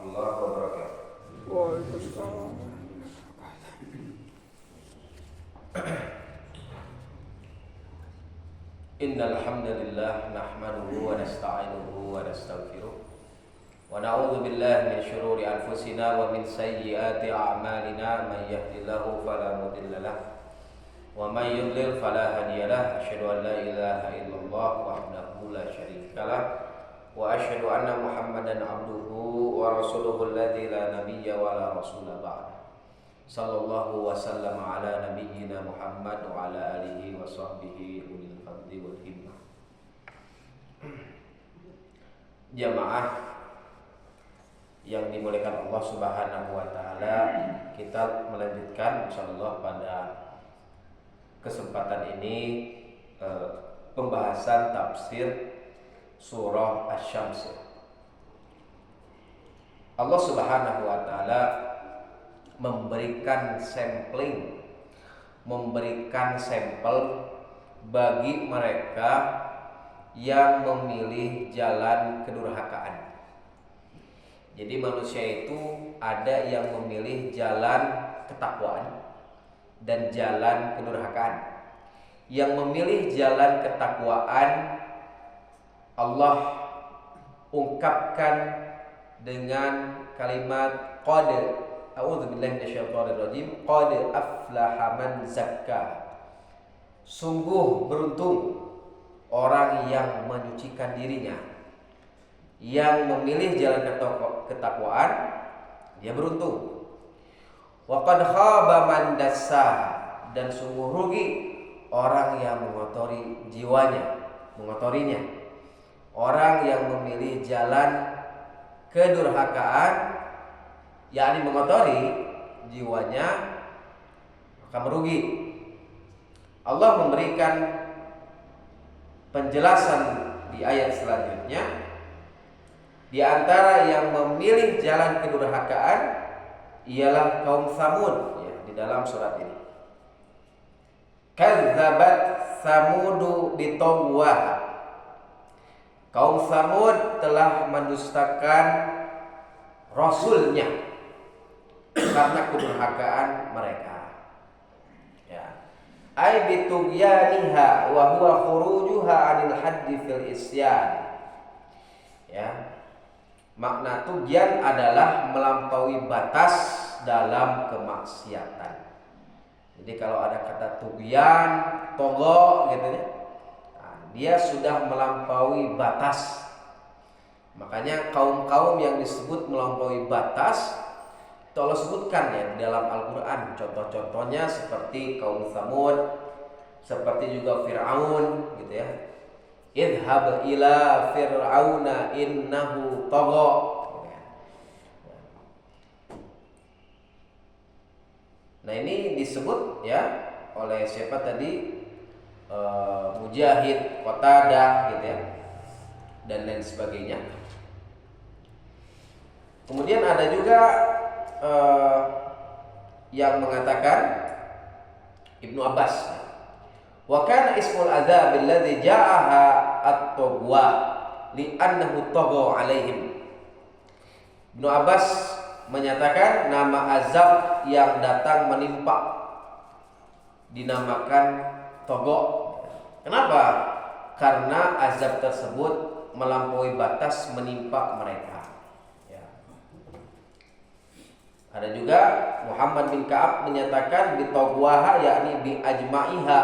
warahmatullahi wabarakatuh. Waalaikumsalam. Innal hamdalillah nahmaduhu wa nasta'inuhu wa nastaghfiruh wa na'udzu billahi min shururi anfusina wa min sayyiati a'malina man yahdihillahu fala mudilla lahu wa man yudlil fala hadiya lahu. Asyhadu an la ilaha illallah wahdahu la syarika lahu wa asyhadu anna Muhammadan abduhu wa rasuluhu alladzi la nabiyya wa la rasula ba'da. Sallallahu wa sallam ala nabiyyina Muhammad wa ala alihi wa sahbihi ulil fadli wal himmah. Jamaah yang dimuliakan Allah Subhanahu wa taala, kita melanjutkan insyaallah pada kesempatan ini pembahasan tafsir surah Asy-Syams. Allah Subhanahu wa taala memberikan sampling, memberikan sampel bagi mereka yang memilih jalan kedurhakaan. Jadi manusia itu ada yang memilih jalan ketakwaan dan jalan kedurhakaan. Yang memilih jalan ketakwaan Allah ungkapkan dengan kalimat qad a'udzubillahi minasyaitonirrajim, qad aflaha man zakka. Sungguh beruntung orang yang menyucikan dirinya, yang memilih jalan ketakwaan, dia beruntung. Wa qad khaba man dassaha, dan sungguh rugi orang yang mengotori jiwanya, mengotorinya. Orang yang memilih jalan kedurhakaan, yakni mengotori jiwanya, maka merugi. Allah memberikan penjelasan di ayat selanjutnya. Di antara yang memilih jalan kedurhakaan ialah kaum Tsamud, ya, di dalam surat ini. Kadzabat Tsamudu bitawwaha. Kaum Tsamud telah mendustakan rasulnya karena kedurhakaan mereka. Ya. Ai bitugyaniha wa huwa khurujuha 'anil haddi fil isyan. Ya. Makna tugyan adalah melampaui batas dalam kemaksiatan. Jadi kalau ada kata tugyan, togo gitu ya, dia sudah melampaui batas. Makanya kaum-kaum yang disebut melampaui batas itu Allah sebutkan ya di dalam Al-Quran. Contoh-contohnya seperti kaum Tsamud, seperti juga Fir'aun gitu ya. Idhab ila fir'auna innahu tagha. Nah ini disebut ya oleh siapa tadi? Mujahid, Qatadah gitu ya, dan lain sebagainya. Kemudian ada juga yang mengatakan Ibnu Abbas, wa kana ismul adzab alladzi ja'aha at-taghwa li'annahu tagha 'alaihim. Ibnu Abbas menyatakan nama azab yang datang menimpa dinamakan togok. Kenapa? Karena azab tersebut melampaui batas menimpa mereka. Ya. Ada juga Muhammad bin Ka'ab menyatakan bitogwaha, yakni bi ajma'iha.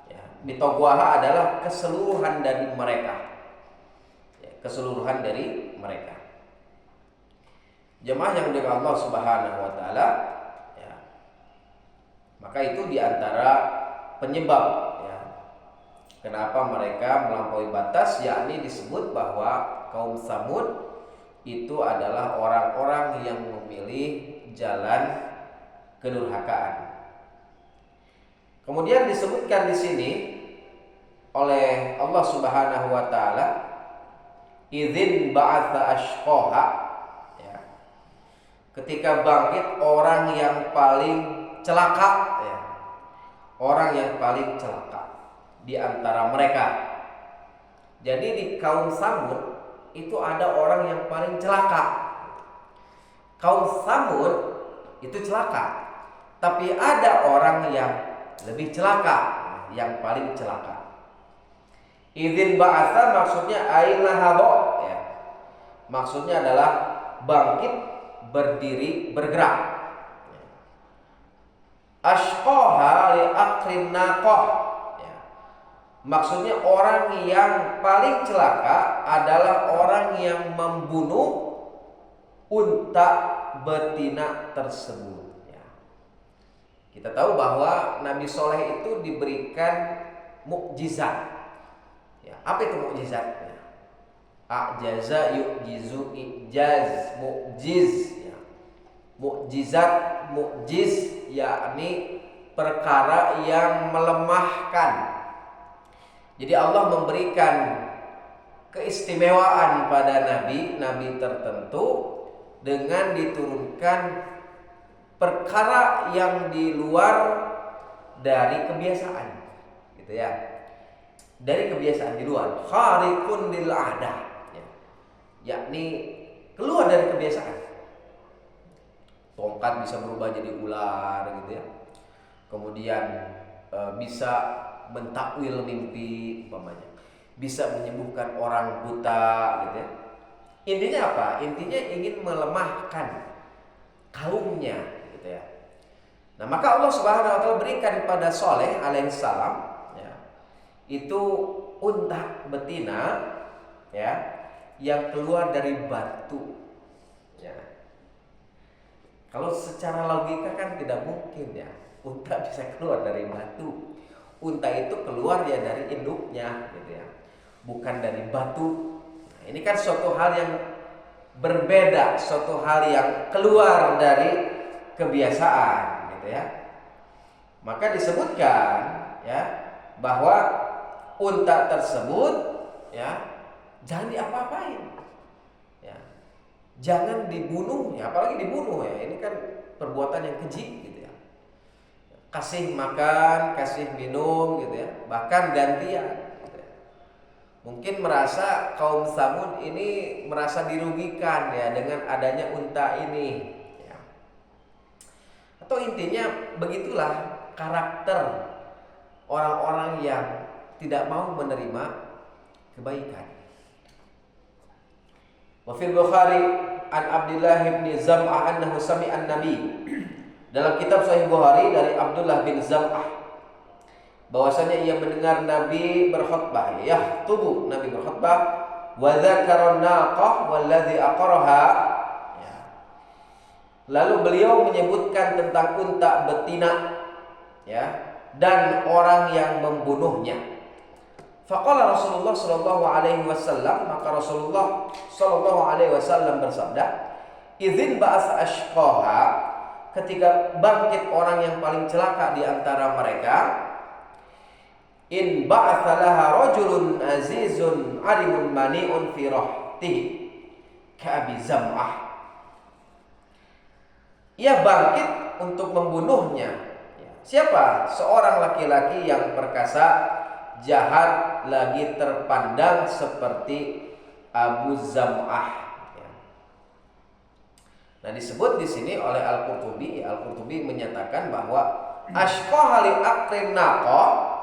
Ya. Bitogwaha adalah keseluruhan dari mereka. Ya, keseluruhan dari mereka. Jemaah yang dimuliakan Allah Subhanahu wa taala, ya. Maka itu diantara penyebab ya, kenapa mereka melampaui batas, yakni disebut bahwa kaum Tsamud itu adalah orang-orang yang memilih jalan kedurhakaan. Kemudian disebutkan di sini oleh Allah Subhanahu wa taala, idzin ba'atsa ashqaha, ya. Ketika bangkit orang yang paling celaka, ya. Orang yang paling celaka di antara mereka. Jadi di kaum Tsamud itu ada orang yang paling celaka. Kaum Tsamud itu celaka. Tapi ada orang yang lebih celaka, yang paling celaka. Idzin ba'atsa maksudnya ainahabo, ya. Maksudnya adalah bangkit, berdiri, bergerak. Ashqaha li aqrin naqah, ya. Maksudnya orang yang paling celaka adalah orang yang membunuh unta betina tersebut, ya. Kita tahu bahwa Nabi Soleh itu diberikan mukjizat. Ya, apa itu mukjizat? A'jaza yu'jizu ijaz, mukjiz, ya. Mukjizat, mukjiz yakni perkara yang melemahkan. Jadi Allah memberikan keistimewaan pada nabi tertentu dengan diturunkan perkara yang di luar dari kebiasaan, gitu ya. Dari kebiasaan di luar, khariqun lil 'adah, ya. Yakni keluar dari kebiasaan. Tongkat bisa berubah jadi ular, gitu ya. Kemudian bisa mentakwil mimpi, umpamanya. Bisa menyembuhkan orang buta, gitu ya. Intinya apa? Intinya ingin melemahkan kaumnya, gitu ya. Nah, maka Allah Subhanahu wa taala berikan kepada Saleh alaihissalam, ya, itu unta betina, ya, yang keluar dari batu, ya. Kalau secara logika kan tidak mungkin, ya, unta bisa keluar dari batu. Unta itu keluar ya dari induknya, gitu ya, bukan dari batu. Ini kan suatu hal yang berbeda, suatu hal yang keluar dari kebiasaan, gitu ya. Maka disebutkan, ya, bahwa unta tersebut, ya, jangan diapa-apain, ya. Jangan dibunuh, ya, apalagi dibunuh, ya. Ini kan perbuatan yang keji, gitu ya. Kasih makan, kasih minum, gitu ya. Bahkan gantian. Mungkin merasa kaum Tsamud ini merasa dirugikan, ya, dengan adanya unta ini, ya. Atau intinya begitulah karakter orang-orang yang tidak mau menerima kebaikan. Wa fil Bukhari an Abdullah bin Zam'ah annahu sami'a an-nabi. Dalam kitab Sahih Bukhari dari Abdullah bin Zam'ah bahwasanya ia mendengar Nabi berkhutbah, ya, tubuh Nabi berkhutbah, wa dzakara naqah wallazi aqaraha, ya. Lalu beliau menyebutkan tentang unta betina, ya, dan orang yang membunuhnya. Faqala Rasulullah sallallahu alaihi wasallam, maka Rasulullah sallallahu alaihi wasallam bersabda, idzin ba'as ashqaha, ketika bangkit orang yang paling celaka di antara mereka, in ba'athalaha rajulun azizun alimun mani'un fi rahtihi ka'abi Zam'ah. Ia bangkit untuk membunuhnya. Siapa? Seorang laki-laki yang perkasa, jahat, lagi terpandang seperti Abu Zam'ah. Nah, disebut di sini oleh Al-Qurtubi. Al-Qurtubi menyatakan bahwa ashqaha li aqrin naqah,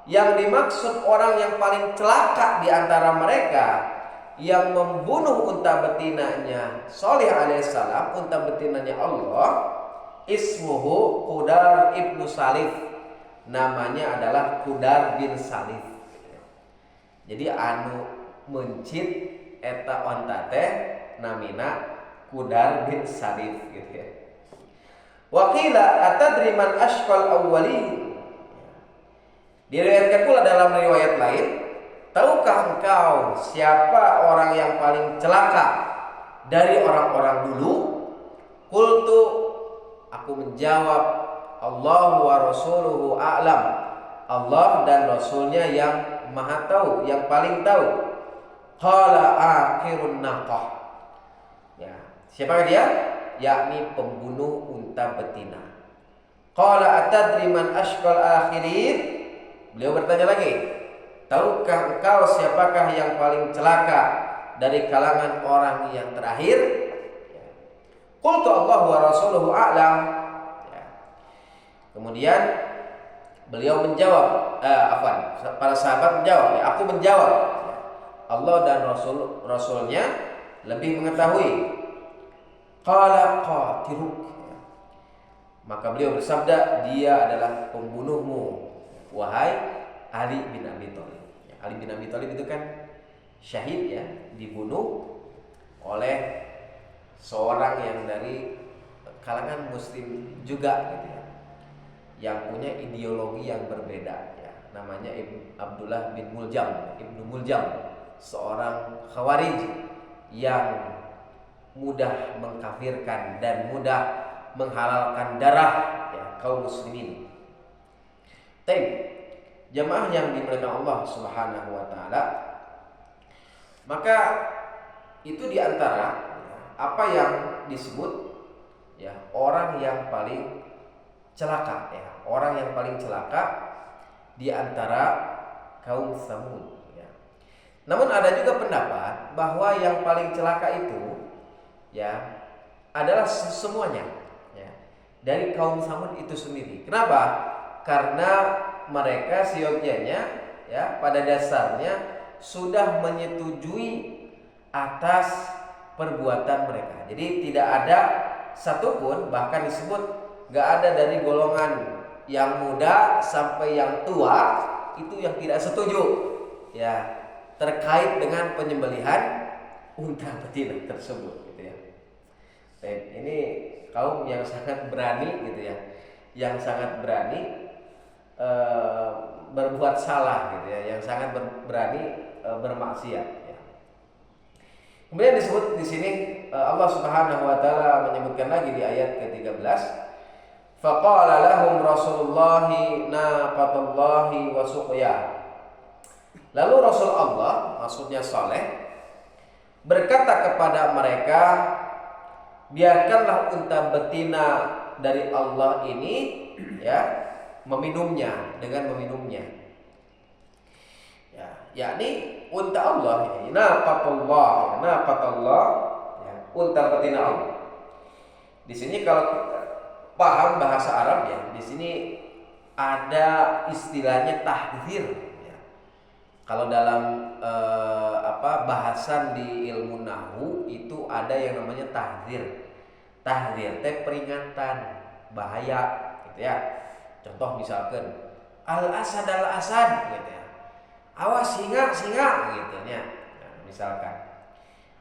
yang dimaksud orang yang paling celaka di antara mereka yang membunuh unta betinanya Saleh alaihissalam, unta betinanya Allah, ismuhu Qudar ibnu Salif, namanya adalah Qudar bin Salif. Jadi anu mencit eta onta teh namina Qudar bin Salif, gitu ya. Waqila atadri man ashqal awwalin. Diriwayatkan pula dalam riwayat lain, tahukah engkau siapa orang yang paling celaka dari orang-orang dulu? Qultu, aku menjawab, Allah wa rasuluhu a'lam. Allah dan Rasulnya yang maha tahu, yang paling tahu. Qala akhirun naqah. Ya, siapakah dia? Yakni pembunuh unta betina. Qala atadri man ashqal akhirin? Beliau bertanya lagi, tahukah engkau siapakah yang paling celaka dari kalangan orang yang terakhir? wallahu wa rasuluhu a'lam. Ya. Kemudian beliau menjawab, para sahabat menjawab, aku menjawab, Allah dan Rasulnya lebih mengetahui. Qala qatiluk, maka beliau bersabda, dia adalah pembunuhmu, wahai Ali bin Abi Thalib. Ali bin Abi Thalib itu kan syahid ya, dibunuh oleh seorang yang dari kalangan muslim juga gitu ya, yang punya ideologi yang berbeda ya. Namanya Abdullah bin Muljam, Ibnu Muljam, seorang khawarij yang mudah mengkafirkan dan mudah menghalalkan darah ya, kaum muslimin. Tapi jamaah yang dimuliakan Allah Subhanahu wa taala, maka itu diantara apa yang disebut ya orang yang paling celaka ya, orang yang paling celaka di antara kaum Tsamud ya. Namun ada juga pendapat bahwa yang paling celaka itu ya adalah semuanya ya, dari kaum Tsamud itu sendiri. Kenapa? Karena mereka siogyanya ya pada dasarnya sudah menyetujui atas perbuatan mereka. Jadi tidak ada satupun, bahkan disebut gak ada dari golongan yang muda sampai yang tua itu yang tidak setuju ya terkait dengan penyembelihan unta betina tersebut gitu ya. Dan ini kaum yang sangat berani gitu ya, yang sangat berani berbuat salah gitu ya, yang sangat berani bermaksiat ya. Kemudian disebut di sini Allah Subhanahu wa taala menyebutkan lagi di ayat ke-13, faqala lahum Rasulullah naqatallahi wa suqya. Lalu Rasul Allah, maksudnya Saleh, berkata kepada mereka, biarkanlah unta betina dari Allah ini ya meminumnya, dengan meminumnya ya, yakni unta Allah ini, naqatullah ya, unta betina Allah. Di sini kalau kita paham bahasa Arab ya, di sini ada istilahnya tahdzir ya. Kalau dalam bahasan di ilmu nahwu itu ada yang namanya tahdzir. Tahdzir teh peringatan bahaya gitu ya. Contoh misalkan al-asad gitu ya. Awas singa gitu ya. Nah, misalkan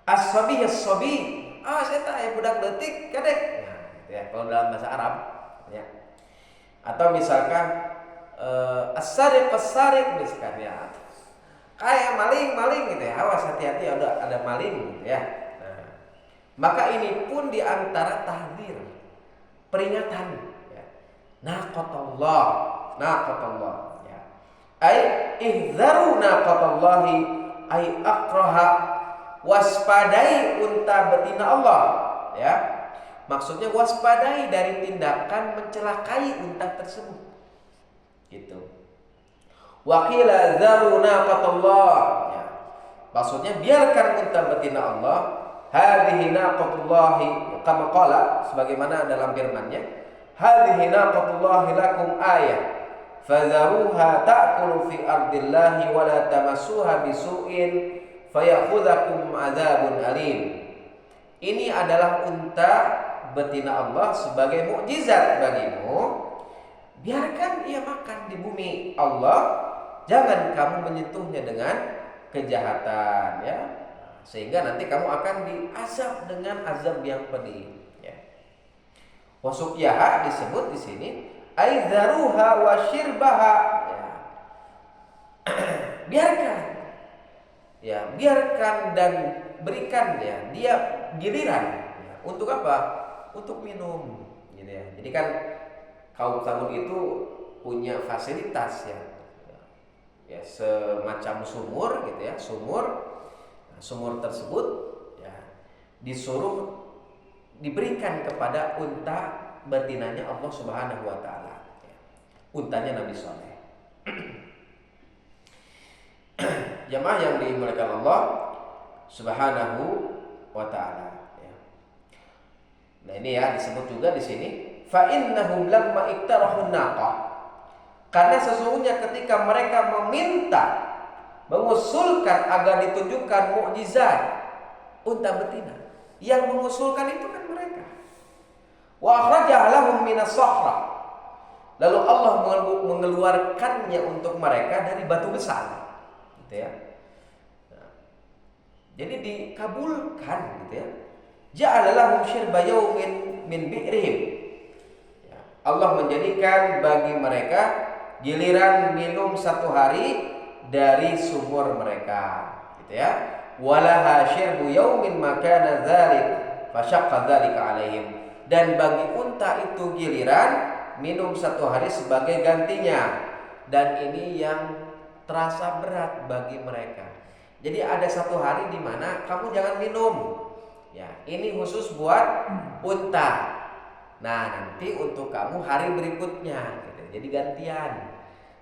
as-sabi, awas eta aya budak leutik kadek. Nah, gitu ya. Kalau dalam bahasa Arab ya. Atau misalkan as-sariq misalkan ya. Kayak maling gitu ya. Awas hati-hati ada maling gitu ya. Nah, maka ini pun diantara tahdzir, peringatan. Naqatallah ya. Ai ihzaru naqatallahi ai aqraha, waspadai unta betina Allah ya. Maksudnya waspadai dari tindakan mencelakai unta tersebut. Gitu. Wa qila zaru naqatallah ya. Maksudnya biarkan unta betina Allah, hadhihi naqatullahi kama qala, sebagaimana dalam firman-Nya, hadhihi naqatullahi lakum ayah fadharuha ta'kulu fi ardillahi wa la tamassuha bisu'in fayakhudhakum adzabun alim. Ini adalah unta betina Allah sebagai mukjizat bagimu. Biarkan ia makan di bumi Allah, jangan kamu menyentuhnya dengan kejahatan ya, sehingga nanti kamu akan diazab dengan azab yang pedih. Wasukyaha disebut di sini aizaruha wa syirbaha ya. Biarkan dan berikan ya dia giliran ya. Untuk apa? Untuk minum gitu ya. Jadi kan kaum Tsamud itu punya fasilitas ya. Ya semacam sumur gitu ya, sumur tersebut ya disuruh diberikan kepada unta betinanya Allah Subhanahu wa taala. Untanya Nabi Saleh. Jamaah yang dimuliakan Allah Subhanahu wa taala ya. Nah ini ya disebut juga di sini fa innahum lamma iktarahun naqah. Karena sesungguhnya ketika mereka meminta, mengusulkan agar ditunjukkan mukjizat unta betina, yang mengusulkan itu kan mereka. Wa akhrajah lahum minas sahra. Lalu Allah mengeluarkannya untuk mereka dari batu besar, gitu ya. Nah, jadi dikabulkan, gitu ya. Ja'ala lahum syirba yaumin min bi'rihim. Ya, Allah menjadikan bagi mereka giliran minum satu hari dari sumur mereka, gitu ya. Walaha syirbu yaumin makana dzalik fasyaqqa dzalika alaihim. Dan bagi unta itu giliran minum satu hari sebagai gantinya, dan ini yang terasa berat bagi mereka. Jadi ada satu hari di mana kamu jangan minum, ya ini khusus buat unta. Nah nanti untuk kamu hari berikutnya, gitu. Jadi gantian,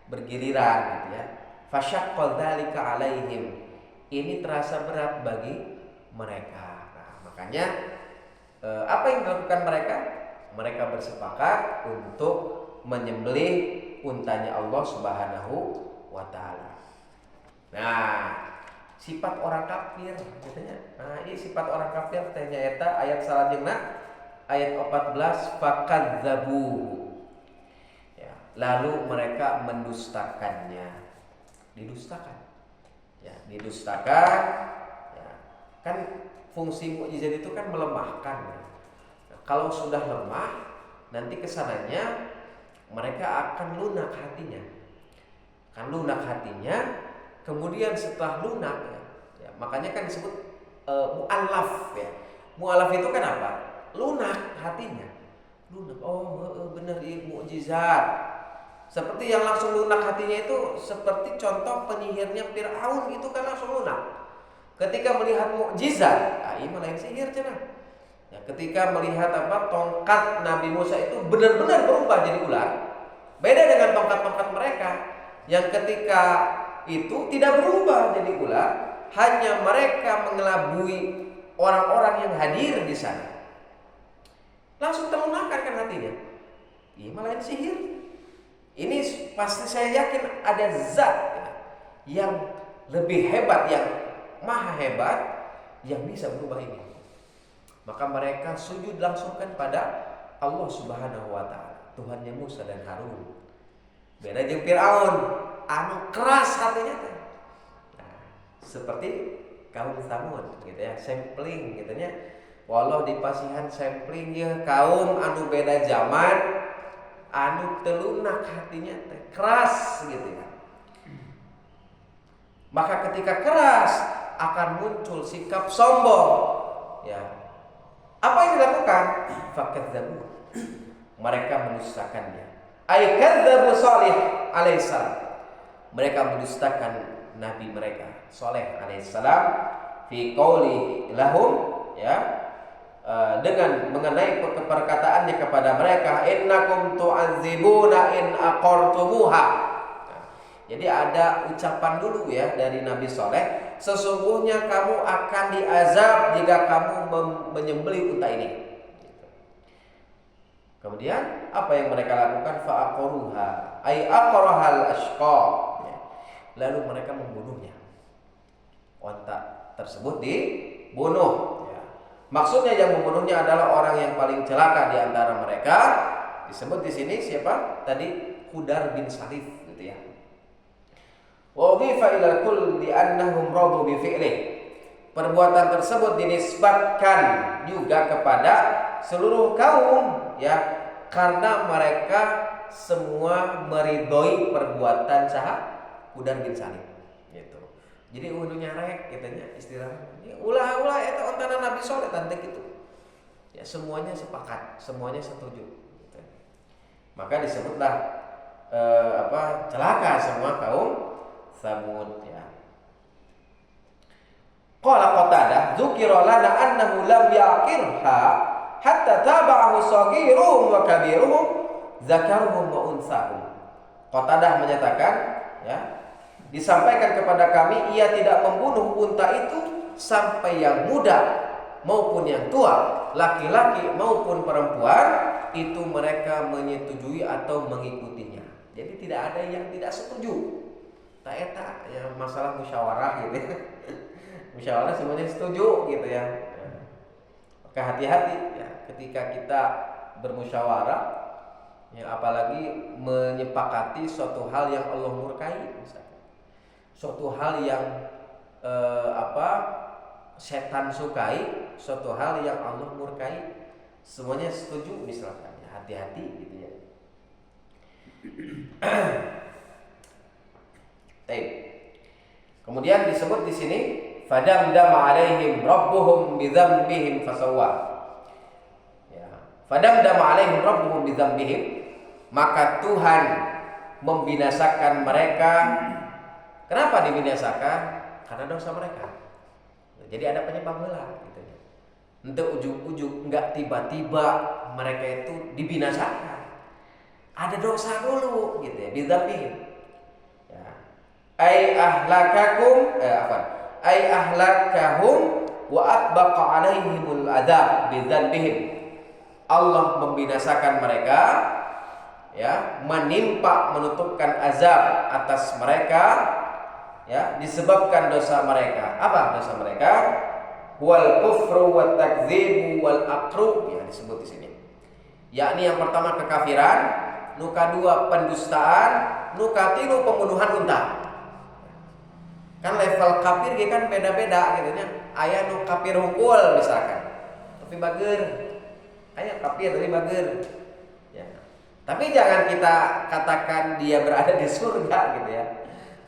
bergiliran, gitu ya. Fasyaqqa dzalika alaihim. Ini terasa berat bagi mereka. Nah, makanya apa yang dilakukan mereka? Mereka bersepakat untuk menyembelih untanya Allah Subhanahu wa taala. Nah, sifat orang kafir katanya. Nah, ini sifat orang kafir tanya eta ayat selanjutnya ayat 14 fakadzabu. Ya, lalu mereka mendustakannya. Didustakan. Ya, didustakan. Ya, kan fungsi mukjizat itu kan melemahkan. Kalau sudah lemah, nanti kesananya mereka akan lunak hatinya. Kan lunak hatinya, kemudian setelah lunak, ya, makanya kan disebut mu'allaf ya. Mu'allaf itu kan apa? Lunak hatinya. Lunak. Oh, benar ini mukjizat. Seperti yang langsung lunak hatinya itu seperti contoh penyihirnya Fir'aun itu kan langsung lunak. Ketika melihat mukjizat, ini lain sihir cenah. Ya, ketika melihat tongkat Nabi Musa itu benar-benar berubah jadi ular, beda dengan tongkat-tongkat mereka yang ketika itu tidak berubah jadi ular, hanya mereka mengelabui orang-orang yang hadir di sana. Langsung terlunakkan kan hatinya. Ini malah sihir. Ini pasti saya yakin ada zat yang lebih hebat, yang maha hebat, yang bisa berubah ini. Maka mereka sujud langsungkan pada Allah Subhanahu wa taala, Tuhannya Musa dan Harun. Beda jeung Firaun, anu keras hatinya teh. Nah, seperti kaum Tsamud gitu ya, sampling gitu nya. Walau di pasihan sampling ya kaum anu beda zaman, anu telunak hatinya teh, keras gitu ya. Maka ketika keras akan muncul sikap sombong. Ya. Apa yang dilakukan? Fakadzabu. Mereka mendustakannya. Ai kadzabu Shalih alaihissalam. Mereka mendustakan nabi mereka Shalih alaihissalam fi qauli lahum, ya, dengan mengenai perkataannya kepada mereka, innakum tu'adzibuna in aqartumuha. Jadi ada ucapan dulu ya dari Nabi Shalih, sesungguhnya kamu akan diazab jika kamu menyembelih unta ini. Kemudian apa yang mereka lakukan? Fa'aqaruha ay aqrahal ashqa. Lalu mereka membunuhnya. Unta tersebut dibunuh. Ya. Maksudnya yang membunuhnya adalah orang yang paling celaka di antara mereka. Disebut di sini siapa? Tadi Hudar bin Salif, gitu ya. Wa udhifa ila kulli annahum radu bi fi'lih. Perbuatan tersebut dinisbatkan juga kepada seluruh kaum, ya, karena mereka semua meridhoi perbuatan Hudar bin Salif gitu. Jadi ulunya rek kitanya istilah ulah eta ontana Nabi Shalih tante gitu. Ya semuanya sepakat, semuanya setuju gitu. Maka disebutlah celaka semua kaum Tsamud ya. Qala Qatadah dzukira lana annahu lam yaqirha hatta tabahu saghiruhum wa kabiruhum zakaruhum wa unsahum. Qatadah menyatakan, ya, disampaikan kepada kami ia tidak membunuh unta itu sampai yang muda maupun yang tua laki-laki maupun perempuan itu mereka menyetujui atau mengikutinya. Jadi tidak ada yang tidak setuju. Tak eta ya masalah musyawarah gitu ya. Musyawarah semuanya setuju gitu ya. Maka hati-hati ya ketika kita bermusyawarah ya, apalagi menyepakati suatu hal yang Allah murkai misalnya. Suatu hal yang setan sukai, suatu hal yang Allah murkai, semuanya setuju misalkan. Ya, hati-hati gitu ya. Kemudian disebut di sini fadamdama alaihim rabbuhum bidzambihim fasawwa. Ya, fadamdama alaihim rabbuhum bidzambihim, maka Tuhan membinasakan mereka. Kenapa dibinasakan? Karena dosa mereka. Jadi ada penyebab heula gitu ya. Untuk ujug-ujug enggak tiba-tiba mereka itu dibinasakan. Ada dosa dulu gitu ya, bidzambihim. Ya. Ai ahlakahum wa atbaqa alaihimul adzab bidzambihim. Allah membinasakan mereka ya, menutupkan azab atas mereka ya, disebabkan dosa mereka. Apa dosa mereka? Wal kufru wat takdzibu wal aqru, ya disebut di sini. Yakni yang pertama kekafiran, nu kadua pendustaan, nu katilu pembunuhan unta. Kan level kafir ge kan beda-beda gitu nya. Aya nu kafir hungkul misalkan. Tapi bageur. Aya kafir tapi bageur. Ya. Tapi jangan kita katakan dia berada di surga gitu ya.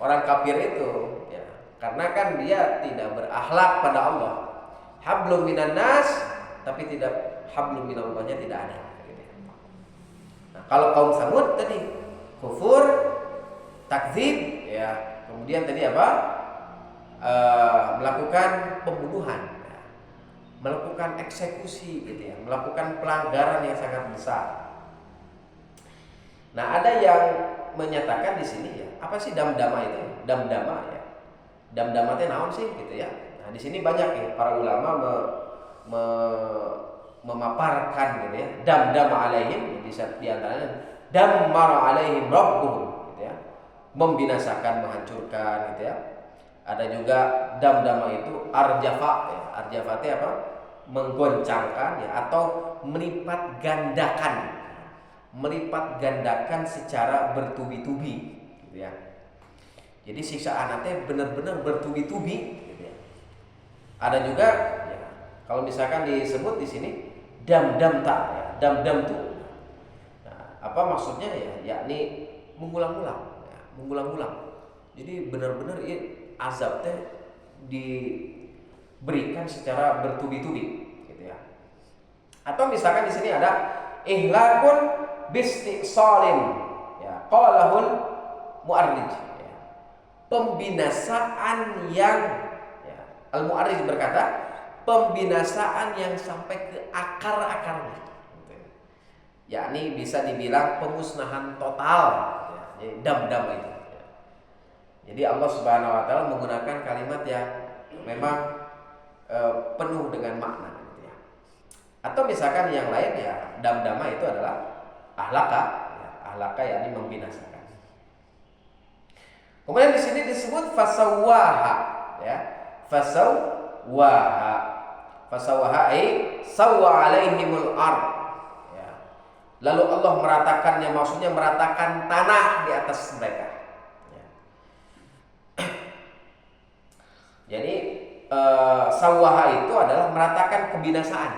Orang kafir itu ya, karena kan dia tidak berakhlak pada Allah. Hablum minan nas, tapi tidak hablum minallahnya tidak ada gitu ya. Nah, kalau kaum Samud tadi kufur, takdzib ya, kemudian tadi apa? Melakukan pembunuhan, ya, melakukan eksekusi gitu ya, melakukan pelanggaran yang sangat besar. Nah, ada yang menyatakan di sini ya, apa sih damdama itu? Damdama ya. Damdama itu naon sih gitu ya. Nah, di sini banyak ya para ulama memaparkan gitu ya. Damdama alaihim, bisa di antaranya dammara alaihim rabbuhum gitu ya. Membinasakan, menghancurkan gitu ya. Ada juga damdama itu arjafa ya. Arjafa itu apa? Menggoncangkan ya, atau melipat gandakan secara bertubi-tubi gitu ya. Jadi siksaan teh benar-benar bertubi-tubi gitu ya. Ada juga ya, kalau misalkan disebut di sini dam-dam tak ya, dam-dam tuh. Nah, apa maksudnya ya? Yakni mengulang-ulang ya, mengulang-ulang. Jadi benar-benar azab teh diberikan secara bertubi-tubi gitu ya. Atau misalkan di sini ada ihlakun bistiqsalin ya, qalahul mu'arrij ya. Pembinasaan yang ya, al-mu'arrij berkata pembinasaan yang sampai ke akar-akarnya gitu ya. Yakni bisa dibilang pemusnahan total ya. Jadi dam-dam itu ya. Jadi Allah Subhanahu wa taala menggunakan kalimat yang memang penuh dengan makna gitu ya. Atau misalkan yang lain ya, damdama itu adalah ahlaka ya, ahlaka yakni membinasakan. Kemudian di sini disebut fasawwaha ya. Fasawwaha ai sawwa alaihimul ard ya. Lalu Allah meratakannya, maksudnya meratakan tanah di atas mereka ya. Jadi sawwaha itu adalah meratakan kebinasaan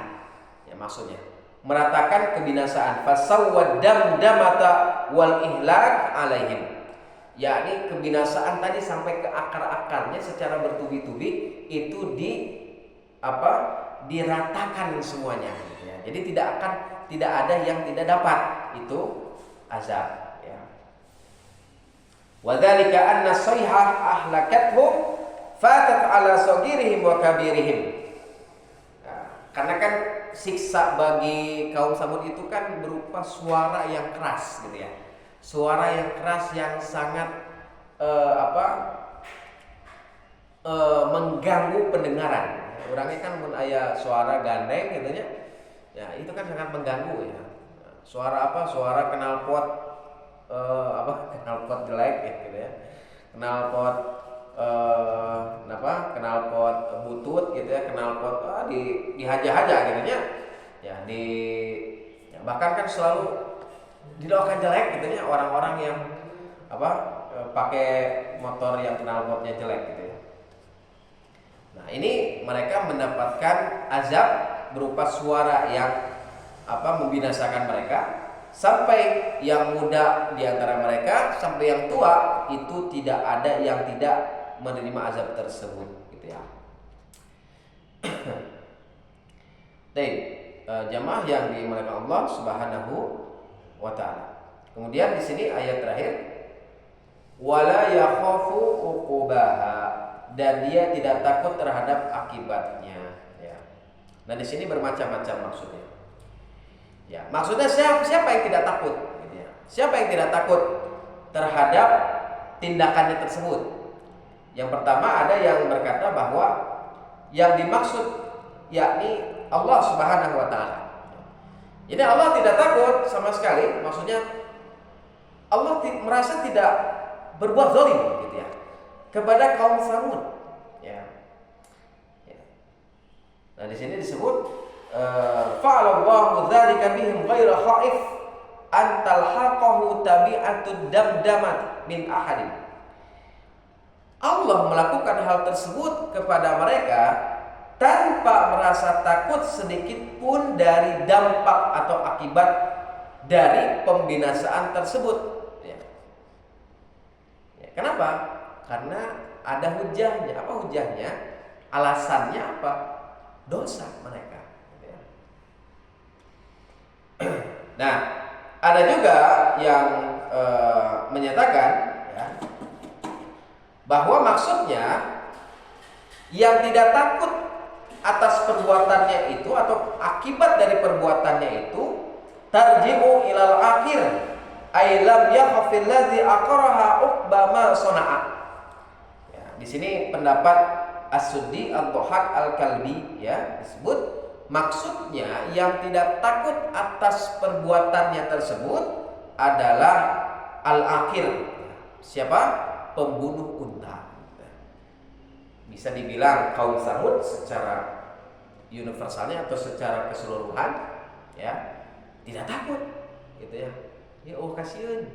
ya, maksudnya meratakan kebinasaan. Fasawwad damdamata wal ihlak alaihim, yakni kebinasaan tadi sampai ke akar-akarnya secara bertubi-tubi itu diratakan semuanya ya. Jadi tidak ada yang tidak dapat itu azab ya. Wa dzalika anna sayhah ahlakathum fatat ala sagirihim wa kabirihim. Nah, karena kan siksa bagi kaum Samud itu kan berupa suara yang keras gitu ya. Suara yang keras yang sangat mengganggu pendengaran. Orangnya kan mun aya suara gandeng gitu nya. Ya, itu kan sangat mengganggu ya. Suara apa? Suara knalpot knalpot jelek ya gitu ya. Knalpot knalpot butut gitu ya, knalpot dihaja-haja gitu ya. Ya, bahkan kan selalu didoakan jelek gitu ya orang-orang yang pakai motor yang knalpotnya jelek gitu ya. Nah, ini mereka mendapatkan azab berupa suara yang membinasakan mereka, sampai yang muda di antara mereka sampai yang tua itu tidak ada yang tidak menerima azab tersebut gitu ya. Baik, jamaah yang dimuliakan Allah Subhanahu wa taala. Kemudian di sini ayat terakhir, wala yakhafu uqubaha, dan dia tidak takut terhadap akibatnya ya. Nah, di sini bermacam-macam maksudnya. Ya, maksudnya siapa yang tidak takut gitu ya. Siapa yang tidak takut terhadap tindakannya tersebut? Yang pertama ada yang berkata bahwa yang dimaksud yakni Allah Subhanahu wa taala. Jadi Allah tidak takut sama sekali, maksudnya Allah merasa tidak berbuat zalim gitu ya kepada kaum Samud ya. Nah, di sini disebut fa'alallahu dzalika bihim ghaira khaif an talhaqahu tabi'atud damdamat min ahadin. Allah melakukan hal tersebut kepada mereka tanpa merasa takut sedikit pun dari dampak atau akibat dari pembinasaan tersebut ya. Kenapa? Karena ada hujahnya. Apa hujahnya? Alasannya apa? Dosa mereka. Nah, ada juga yang menyatakan ya, bahwa maksudnya yang tidak takut atas perbuatannya itu atau akibat dari perbuatannya itu tarji'u ilal akhir ay lam yakhafil ladzi aqraha uqba ma sana'a. Ya, di sini pendapat As-Suddi Ad-Dhahak Al-Kalbi ya disebut maksudnya yang tidak takut atas perbuatannya tersebut adalah al-akhir. Siapa? Pembunuh unta. Bisa dibilang kaum Samud secara universalnya atau secara keseluruhan ya tidak takut gitu ya. Ya kasihan.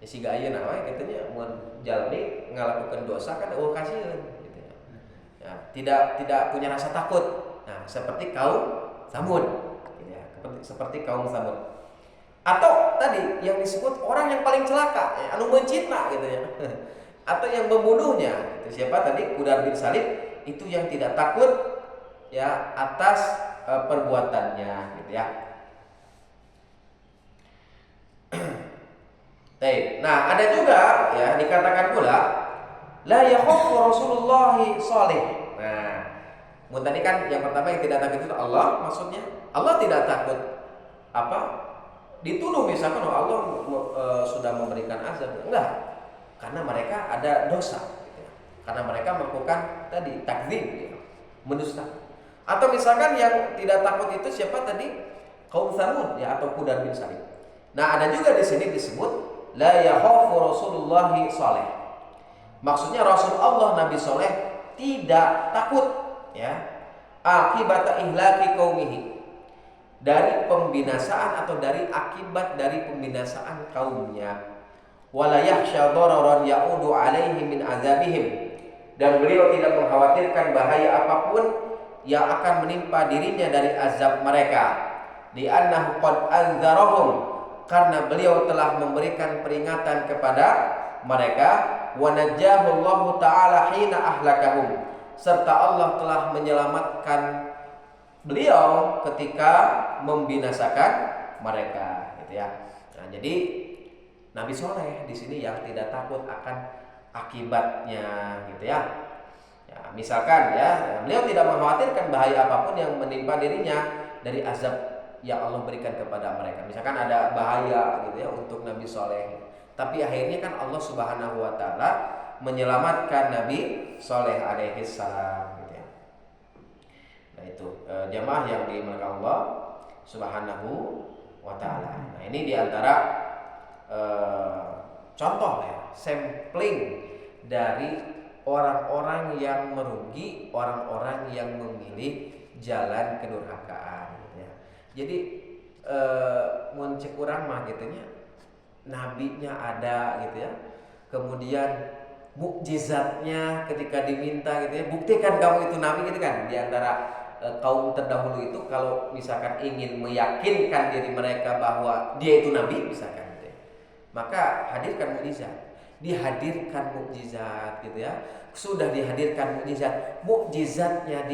Ya si gaya nawa katanya mun jalmi ngalakukeun dosa kan kasihan gitu ya. Ya, tidak punya rasa takut. Nah, seperti kaum Samud gitu ya. Seperti kaum Samud. Atau tadi yang disebut orang yang paling celaka ya, anu mencitna gitu ya. Atau yang membunuhnya. Itu siapa tadi? Qudar bin Salib, itu yang tidak takut ya atas perbuatannya gitu ya. Baik. Nah, ada juga ya dikatakan pula la yakhafu Rasulullah salih. Nah, tadi kan yang pertama yang tidak takut itu Allah, maksudnya Allah tidak takut dituduh misalkan Allah sudah memberikan azab. Enggak. Karena mereka ada dosa gitu. Karena mereka melakukan tadi takdzib gitu, mendusta. Atau misalkan yang tidak takut itu siapa tadi? Kaum Tsamud ya atau Qudar bin Salib. Nah, ada juga di sini disebut la yakhafu Rasulullah saleh. Maksudnya Rasul Allah Nabi Saleh tidak takut ya akibat ihlaki qaumihi, dari pembinasaan atau dari akibat dari pembinasaan kaumnya. Wala yakhsha dararan ya'udu alaihi min azabihim, dan beliau tidak mengkhawatirkan bahaya apapun yang akan menimpa dirinya dari azab mereka. Li'annahu qad anzarahum, karena beliau telah memberikan peringatan kepada mereka. Wa najjahu Allah taala hina ahlakahum, serta Allah telah menyelamatkan beliau ketika membinasakan mereka gitu ya. Nah, jadi Nabi Soleh di sini yang tidak takut akan akibatnya gitu ya. Ya, misalkan ya, beliau tidak mengkhawatirkan bahaya apapun yang menimpa dirinya dari azab yang Allah berikan kepada mereka. Misalkan ada bahaya gitu ya untuk Nabi Soleh, tapi akhirnya kan Allah Subhanahu wa taala menyelamatkan Nabi Soleh alaihi salam gitu ya. Nah, itu jamaah yang dimuliakan Allah. Subhanahu wa taala. Nah, ini diantara contoh ya, sampling dari orang-orang yang merugi, orang-orang yang memilih jalan kedurhakaan ya. Jadi mun cek urang mah gitunya, nabinya ada gitu ya. Kemudian mukjizatnya ketika diminta gitu ya, buktikan kamu itu nabi gitu kan. Di antara kaum terdahulu itu kalau misalkan ingin meyakinkan diri mereka bahwa dia itu nabi misalkan gitu ya, maka hadirkan mukjizat. Dihadirkan mukjizat gitu ya. Sudah dihadirkan mukjizat, mukjizatnya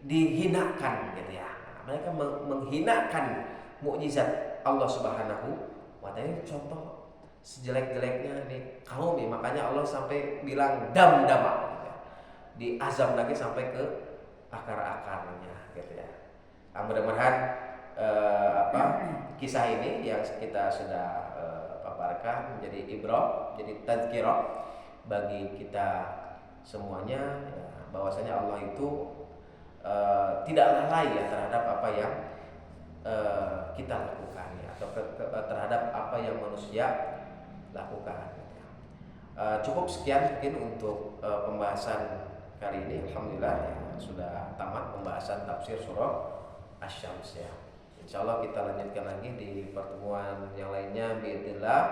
dihinakan gitu ya. Nah, mereka menghinakan mukjizat Allah Subhanahu wa taala. Contoh sejelek-jeleknya nih kaum nih, makanya Allah sampai bilang dam-dama gitu ya. Diazab lagi sampai ke akar-akarnya gitu ya. Nah, mudah-mudahan kisah ini yang kita sudah paparkan menjadi ibrah, jadi tadzkirah bagi kita semuanya ya, bahwasanya Allah itu tidak lalai ya terhadap apa yang kita lakukan ya, atau terhadap apa yang manusia lakukan. Cukup sekian mungkin untuk pembahasan kali ini. Alhamdulillah ya, sudah tamat pembahasan tafsir surah Asy-Syams ya. Insyaallah kita lanjutkan lagi di pertemuan yang lainnya biidznillah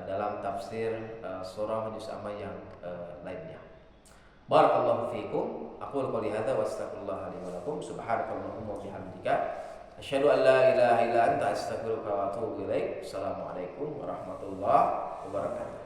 dalam tafsir surah juz amma yang lainnya. Barakallahu fiikum. Aqulu qouli hadza wa astaghfirullah li wa lakum. Subhanakallahumma wa bihamdika asyhadu an la ilaha illa anta astaghfiruka wa atubu ilaik. Assalamualaikum warahmatullahi wabarakatuh.